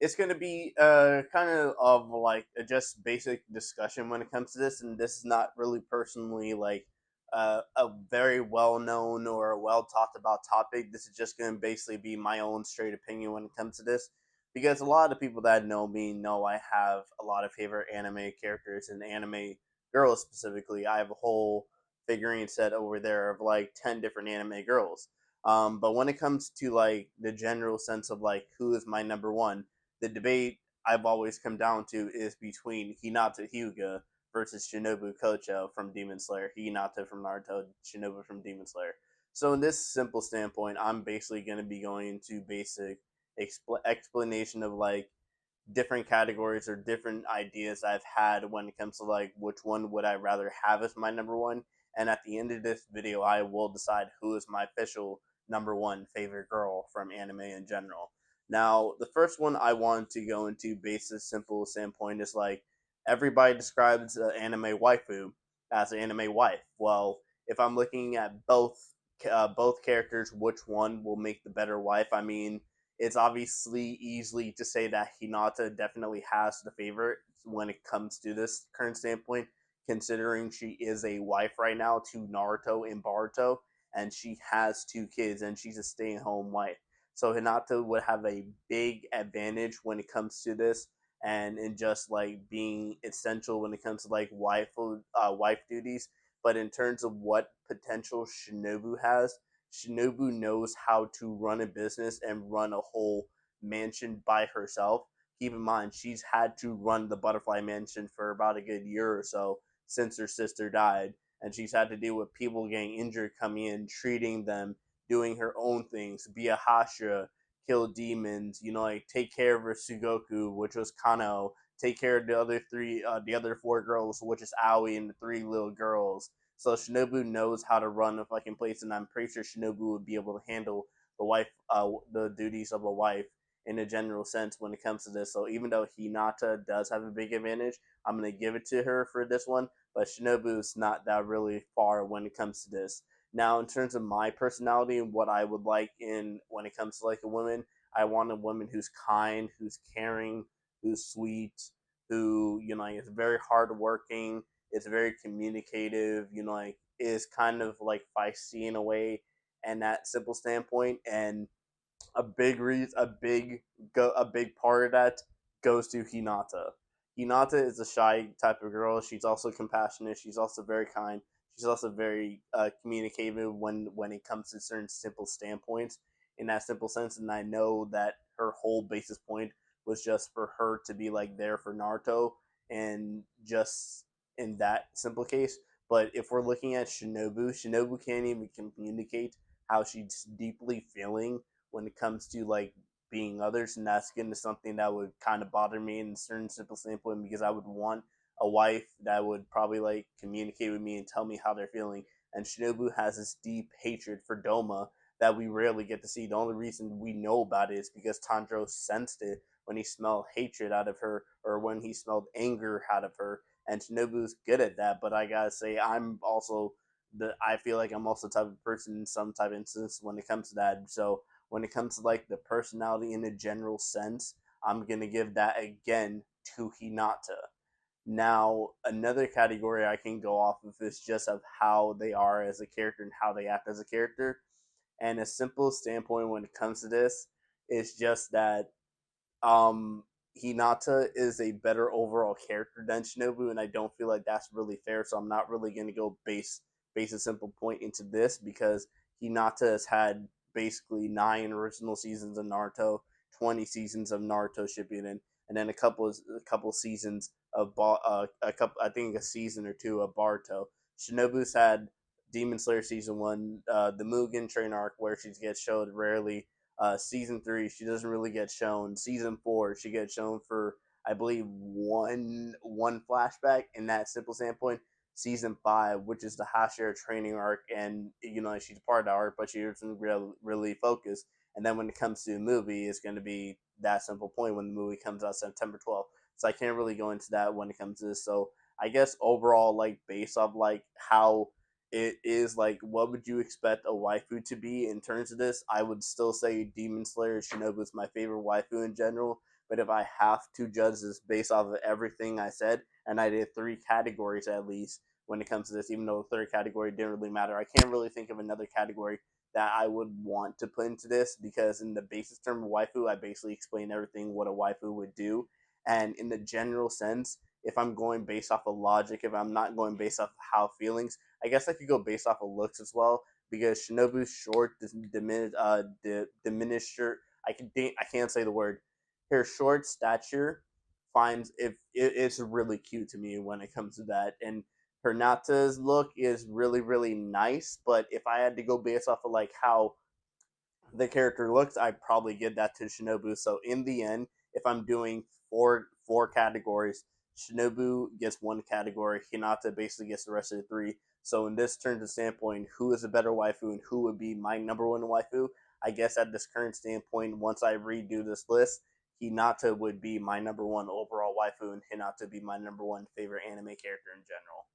it's going to be kind of like a just basic discussion when it comes to this, and this is not really personally like a very well known or a well talked about topic. This is just going to basically be my own straight opinion when it comes to this, because a lot of people that know me know I have a lot of favorite anime characters and anime girls specifically. I have a whole figurine set over there of like 10 different anime girls. But when it comes to like the general sense of like who is my number one, the debate I've always come down to is between Hinata Hyuga versus Shinobu Kocho from Demon Slayer, Hinata from Naruto, Shinobu from Demon Slayer. So in this simple standpoint, I'm basically going to be going into basic explanation of like different categories or different ideas I've had when it comes to like which one would I rather have as my number one. And at the end of this video, I will decide who is my official number one favorite girl from anime in general. Now, the first one I want to go into, basis simple standpoint, is like everybody describes anime waifu as an anime wife. Well, if I'm looking at both characters, which one will make the better wife? I mean, it's obviously easily to say that Hinata definitely has the favorite when it comes to this current standpoint, considering she is a wife right now to Naruto and Baruto, and she has two kids, and she's a stay-at-home wife. So Hinata would have a big advantage when it comes to this, and in just like being essential when it comes to like wife duties. But in terms of what potential Shinobu has, Shinobu knows how to run a business and run a whole mansion by herself. Keep in mind, she's had to run the Butterfly Mansion for about a good year or so since her sister died, and she's had to deal with people getting injured, coming in, treating them, doing her own things, be a Hashira, kill demons, like take care of her Sugoku, which was Kano, take care of the other four girls, which is Aoi and the three little girls. So Shinobu knows how to run a fucking place, and I'm pretty sure Shinobu would be able to handle the duties of a wife in a general sense when it comes to this. So even though Hinata does have a big advantage, I'm gonna give it to her for this one. But Shinobu's not that really far when it comes to this. Now, in terms of my personality and what I would like in when it comes to like a woman, I want a woman who's kind, who's caring, who's sweet, who is very hardworking, is very communicative, like is kind of like feisty in a way, and that simple standpoint. And a big reason, a big part of that goes to Hinata. Hinata is a shy type of girl. She's also compassionate. She's also very kind. She's also very communicative when it comes to certain simple standpoints in that simple sense. And I know that her whole basis point was just for her to be like there for Naruto, and just in that simple case. But if we're looking at Shinobu can't even communicate how she's deeply feeling when it comes to like being others, and that's getting to something that would kind of bother me in a certain simple standpoint, because I would want a wife that would probably like communicate with me and tell me how they're feeling. And Shinobu has this deep hatred for Doma that we rarely get to see. The only reason we know about it is because Tanjiro sensed it when he smelled hatred out of her, or when he smelled anger out of her. And Shinobu's good at that, but I gotta say, I feel like I'm also the type of person in some type of instance when it comes to that. So when it comes to like the personality in a general sense, I'm gonna give that again to Hinata. Now, another category I can go off of is just of how they are as a character and how they act as a character. And a simple standpoint when it comes to this is just that um, Hinata is a better overall character than Shinobu, and I don't feel like that's really fair. So I'm not really going to go base a simple point into this, because Hinata has had basically 9 original seasons of Naruto, 20 seasons of Naruto Shippuden, and then a couple seasons of a couple, I think a season or two of Baruto. Shinobu's had Demon Slayer season one, the Mugen train arc where she gets showed rarely. Season three, she doesn't really get shown. Season four, she gets shown for I believe one flashback in that simple standpoint. Season five, which is the Hashira training arc, and she's part of the arc, but she doesn't really focus. And then when it comes to the movie, it's going to be that simple point when the movie comes out September 12th. So I can't really go into that when it comes to this. So I guess overall, like based off like how it is, like what would you expect a waifu to be in terms of this, I would still say Demon Slayer Shinobu is my favorite waifu in general. But if I have to judge this based off of everything I said, and I did three categories at least when it comes to this, even though the third category didn't really matter, I can't really think of another category that I would want to put into this, because in the basis term of waifu, I basically explain everything what a waifu would do. And in the general sense, if I'm going based off of logic, if I'm not going based off of how feelings, I guess I could go based off of looks as well, because Shinobu's short, diminished. I can't say the word. Her short stature finds if it's really cute to me when it comes to that, and Hinata's look is really nice. But if I had to go based off of like how the character looks, I'd probably give that to Shinobu. So in the end, if I'm doing four categories, Shinobu gets one category, Hinata basically gets the rest of the three. So in this turns of standpoint, who is a better waifu and who would be my number one waifu? I guess at this current standpoint, once I redo this list, Hinata would be my number one overall waifu, and Hinata would be my number one favorite anime character in general.